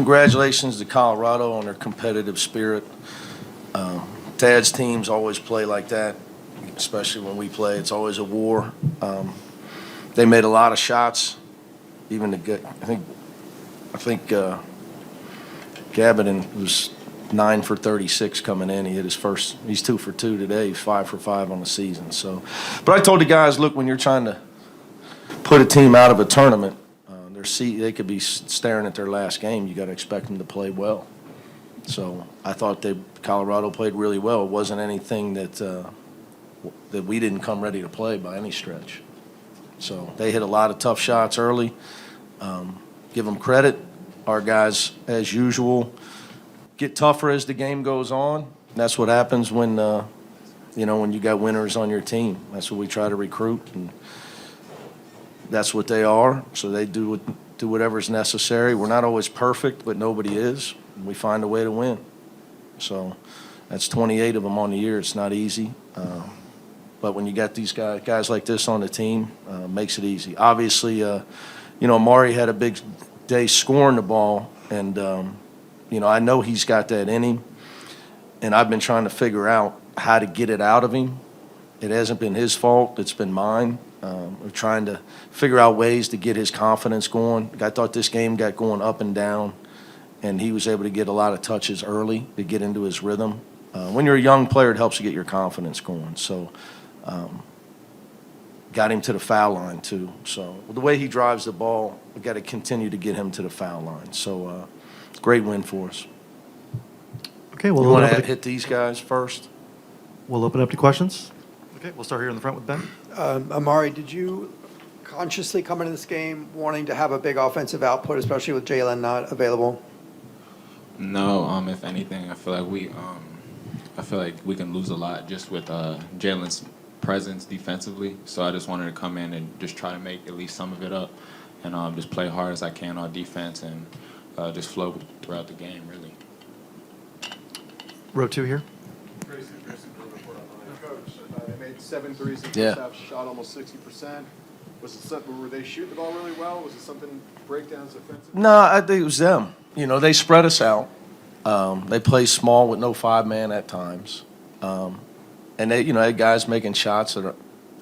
congratulations to Colorado on their competitive spirit. Tad's teams always play like that, especially when we play. It's always a war. They made a lot of shots, even to get. I think Gabbidon was 9 for 36 coming in. He hit his first. He's 2 for 2 today. He's 5 for 5 on the season. So, but I told the guys, look, when you're trying to put a team out of a tournament, they could be staring at their last game. You got to expect them to play well. So I thought Colorado played really well. It wasn't anything that we didn't come ready to play by any stretch. So they hit a lot of tough shots early. Give them credit. Our guys, as usual, get tougher as the game goes on. That's what happens when when you got winners on your team. That's what we try to recruit, and that's what they are. So they do whatever's necessary. We're not always perfect, but nobody is. We find a way to win. So that's 28 of them on the year. It's not easy. But when you got these guys like this on the team, makes it easy. Obviously, Amari had a big day scoring the ball, and, I know he's got that in him. And I've been trying to figure out how to get it out of him. It hasn't been his fault. It's been mine. We're trying to figure out ways to get his confidence going. I thought this game got going up and down, and he was able to get a lot of touches early to get into his rhythm. When you're a young player, it helps you get your confidence going. So got him to the foul line, too. So the way he drives the ball, we've got to continue to get him to the foul line. So great win for us. Okay, we'll want to hit these guys first? We'll open up to questions. Okay, we'll start here in the front with Ben. Amari, did you consciously come into this game wanting to have a big offensive output, especially with Jalen not available? No, if anything, I feel like we can lose a lot just with Jalen's presence defensively. So I just wanted to come in and just try to make at least some of it up, and just play hard as I can on defense and just flow throughout the game, really. Row 2 here. Coach, they made 7 threes in the first half, shot almost 60%. Was it something, were they shooting the ball really well? Was it something breakdowns defensively? No, I think it was them. They spread us out. They play small with no 5-man at times. And they had guys making shots that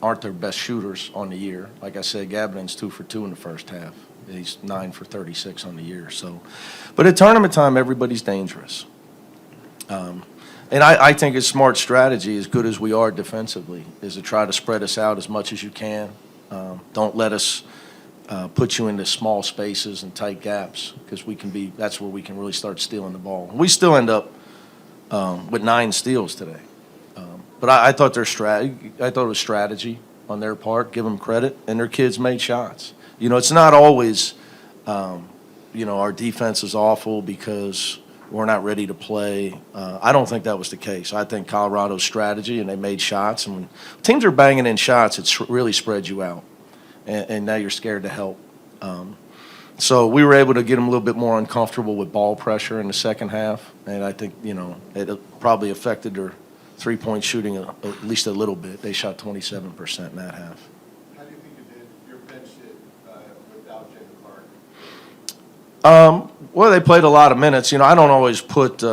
aren't their best shooters on the year. Like I said, Gabbidon's 2 for 2 in the first half. He's 9 for 36 on the year. So, but at tournament time, everybody's dangerous. And I think it's smart strategy, as good as we are defensively, is to try to spread us out as much as you can. Don't let us put you into small spaces and tight gaps, because that's where we can really start stealing the ball. We still end up with 9 steals today. But I thought it was strategy on their part. Give them credit, and their kids made shots. It's not always, our defense is awful because we're not ready to play. I don't think that was the case. I think Colorado's strategy, and they made shots. And when teams are banging in shots, it's really spread you out. And now you're scared to help. So we were able to get them a little bit more uncomfortable with ball pressure in the second half. And I think, it probably affected their three-point shooting at least a little bit. They shot 27% in that half. How do you think you did your bench hit without Jacob Clark? Well, they played a lot of minutes. I don't always put,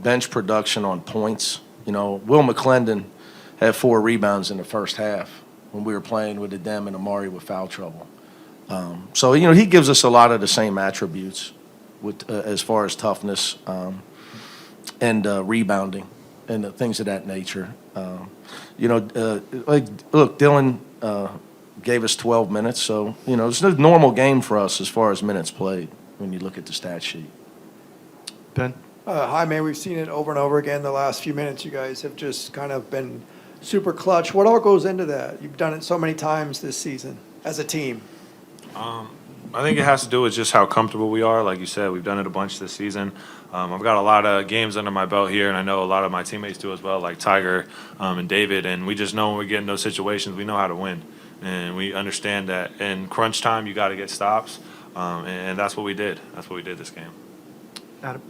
bench production on points. Will McClendon had 4 rebounds in the first half when we were playing with Adem and Amari with foul trouble. So, he gives us a lot of the same attributes with as far as toughness and rebounding and things of that nature. Look, Dylan gave us 12 minutes, so, it's a normal game for us as far as minutes played when you look at the stat sheet. Ben? Jaime, we've seen it over and over again the last few minutes. You guys have just kind of been super clutch. What all goes into that? You've done it so many times this season as a team. I think it has to do with just how comfortable we are. Like you said, we've done it a bunch this season. I've got a lot of games under my belt here, and I know a lot of my teammates do as well, like Tiger and David. And we just know when we get in those situations, we know how to win. And we understand that in crunch time, you got to get stops. And that's what we did. That's what we did this game. Adam?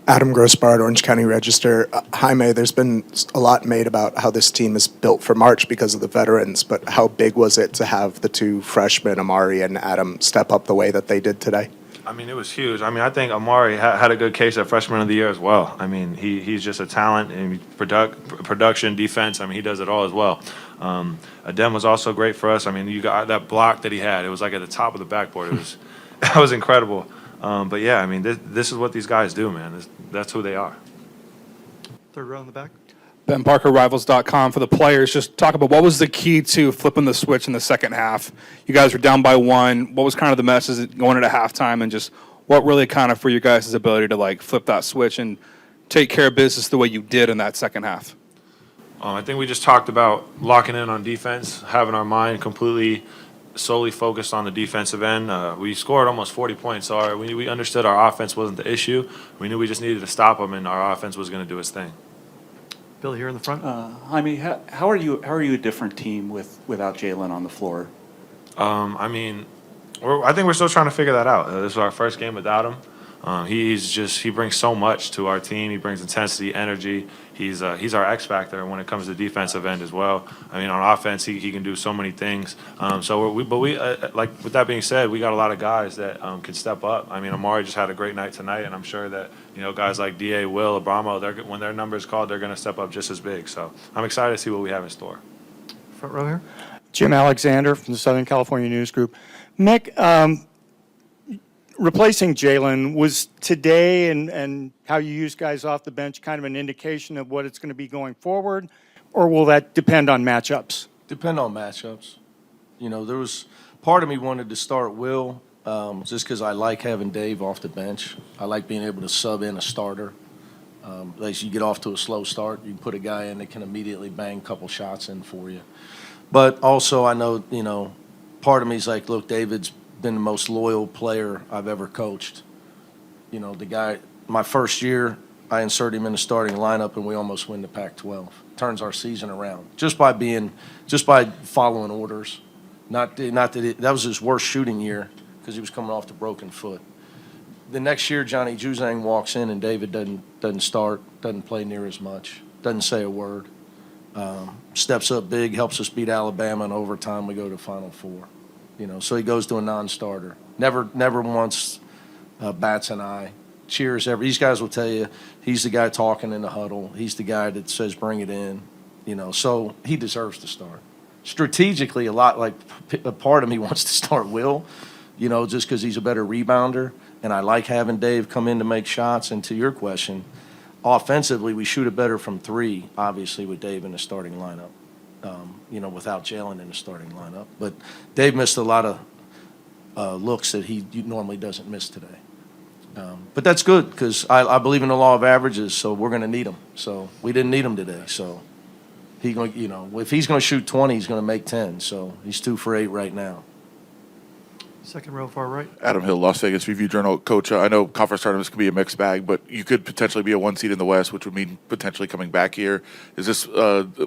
Adam Grossbard, Orange County Register. Jaime, there's been a lot made about how this team is built for March because of the veterans, but how big was it to have the 2 freshmen, Amari and Adam, step up the way that they did today? I mean, it was huge. I mean, I think Amari had a good case at freshman of the year as well. I mean, he's just a talent in production, defense. I mean, he does it all as well. Adem was also great for us. I mean, you got that block that he had. It was like at the top of the backboard. It was that was incredible. But yeah, I mean, this is what these guys do, man. That's who they are. Third row in the back. Ben Parker, Rivals.com. For the players, just talk about what was the key to flipping the switch in the second half. You guys were down by one. What was kind of the message going into halftime, and just what really accounted for your guys' ability to like flip that switch and take care of business the way you did in that second half? I think we just talked about locking in on defense, having our mind completely solely focused on the defensive end. We scored almost 40 points, so we understood our offense wasn't the issue. We knew we just needed to stop them, and our offense was going to do its thing. Bill here in the front. Jaime, how are you a different team without Jalen on the floor? I mean, I think we're still trying to figure that out. This is our first game without him. He brings so much to our team. He brings intensity, energy. He's our X factor when it comes to defensive end as well. I mean, on offense, he can do so many things. So like with that being said, we got a lot of guys that can step up. I mean, Amari just had a great night tonight, and I'm sure that guys like Da, Will, Abramo, when their number is called, they're going to step up just as big. So I'm excited to see what we have in store. Front row here. Jim Alexander from the Southern California News Group. Mick, replacing Jalen, was today and how you use guys off the bench kind of an indication of what it's going to be going forward, or will that depend on matchups? Depend on matchups. There was part of me wanted to start Will just because I like having Dave off the bench. I like being able to sub in a starter. As you get off to a slow start, you can put a guy in that can immediately bang a couple shots in for you. But also I know, part of me is like, look, David's been the most loyal player I've ever coached. The guy, my first year, I inserted him in the starting lineup and we almost win the Pac-12. Turns our season around just by following orders. That was his worst shooting year because he was coming off the broken foot. The next year, Johnny Juzang walks in and David doesn't start, doesn't play near as much, doesn't say a word. Steps up big, helps us beat Alabama in overtime. We go to Final Four. So he goes to a non-starter. Never once bats an eye. Cheers every. These guys will tell you he's the guy talking in the huddle. He's the guy that says bring it in. So he deserves to start. Strategically, a lot like a part of me wants to start Will, just because he's a better rebounder, and I like having Dave come in to make shots. And to your question, offensively, we shoot it better from three, obviously, with Dave in the starting lineup. Without Jalen in the starting lineup. But Dave missed a lot of looks that he normally doesn't miss today. But that's good because I believe in the law of averages, so we're going to need him. So we didn't need him today. So if he's going to shoot 20, he's going to make 10. So he's 2 for 8 right now. Second row, far right. Adam Hill, Las Vegas Review-Journal. Coach, I know conference tournaments can be a mixed bag, but you could potentially be a 1 seed in the West, which would mean potentially coming back here. Is this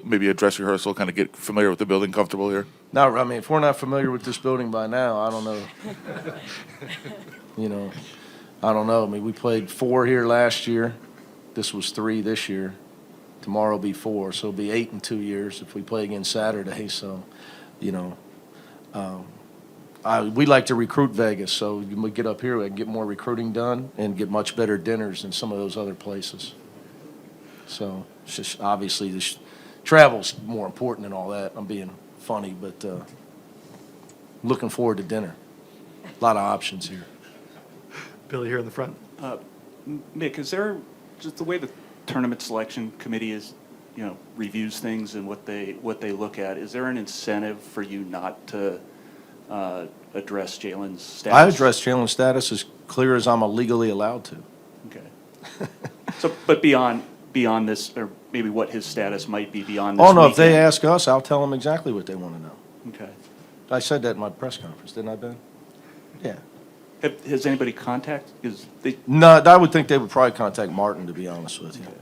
maybe a dress rehearsal, kind of get familiar with the building, comfortable here? No, I mean, if we're not familiar with this building by now, I don't know. I don't know. I mean, we played 4 here last year. This was 3 this year. Tomorrow will be 4, so it'll be 8 in 2 years if we play again Saturday. So, we like to recruit Vegas, so when we get up here, we can get more recruiting done and get much better dinners than some of those other places. So it's just obviously travel's more important than all that. I'm being funny, but looking forward to dinner. A lot of options here. Billy here in the front. Mick, is there just the way the tournament selection committee is, reviews things and what they look at? Is there an incentive for you not to address Jalen's status? I address Jalen's status as clear as I'm legally allowed to. Okay. So, but beyond this, or maybe what his status might be beyond this Oh, no, if they weekend? ask us, I'll tell them exactly what they want to know. Okay. I said that in my press conference, didn't I, Ben? Yeah. Has anybody contacted? No, I would think they would probably contact Martin, to be honest with you. Okay.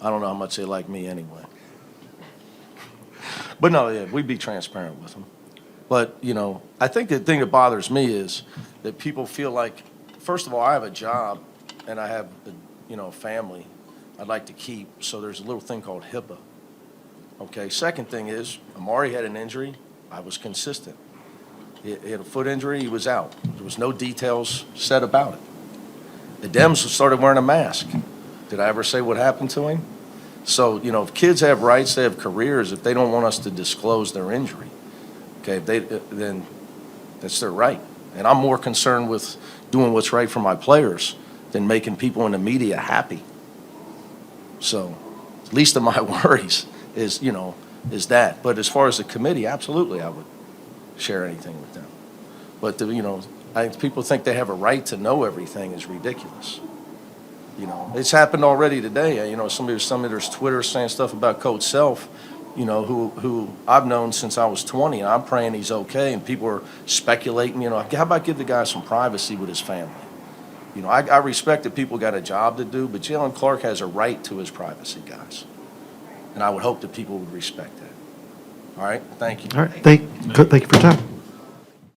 I don't know how much they like me anyway. But no, yeah, we'd be transparent with them. But, I think the thing that bothers me is that people feel like, first of all, I have a job and I have, a family I'd like to keep. So there's a little thing called HIPAA. Okay, second thing is, Amari had an injury. I was consistent. He had a foot injury, he was out. There was no details said about it. The Dems started wearing a mask. Did I ever say what happened to him? So, if kids have rights, they have careers, if they don't want us to disclose their injury, okay, then that's their right. And I'm more concerned with doing what's right for my players than making people in the media happy. So, least of my worries is that. But as far as the committee, absolutely, I would share anything with them. But, I think people think they have a right to know everything is ridiculous. It's happened already today. Somebody's Twitter saying stuff about Coach Self, who I've known since I was 20, and I'm praying he's okay, and people are speculating, how about give the guy some privacy with his family? I respect that people got a job to do, but Jalen Clark has a right to his privacy, guys. And I would hope that people would respect that. All right, thank you. All right, thank you for your time.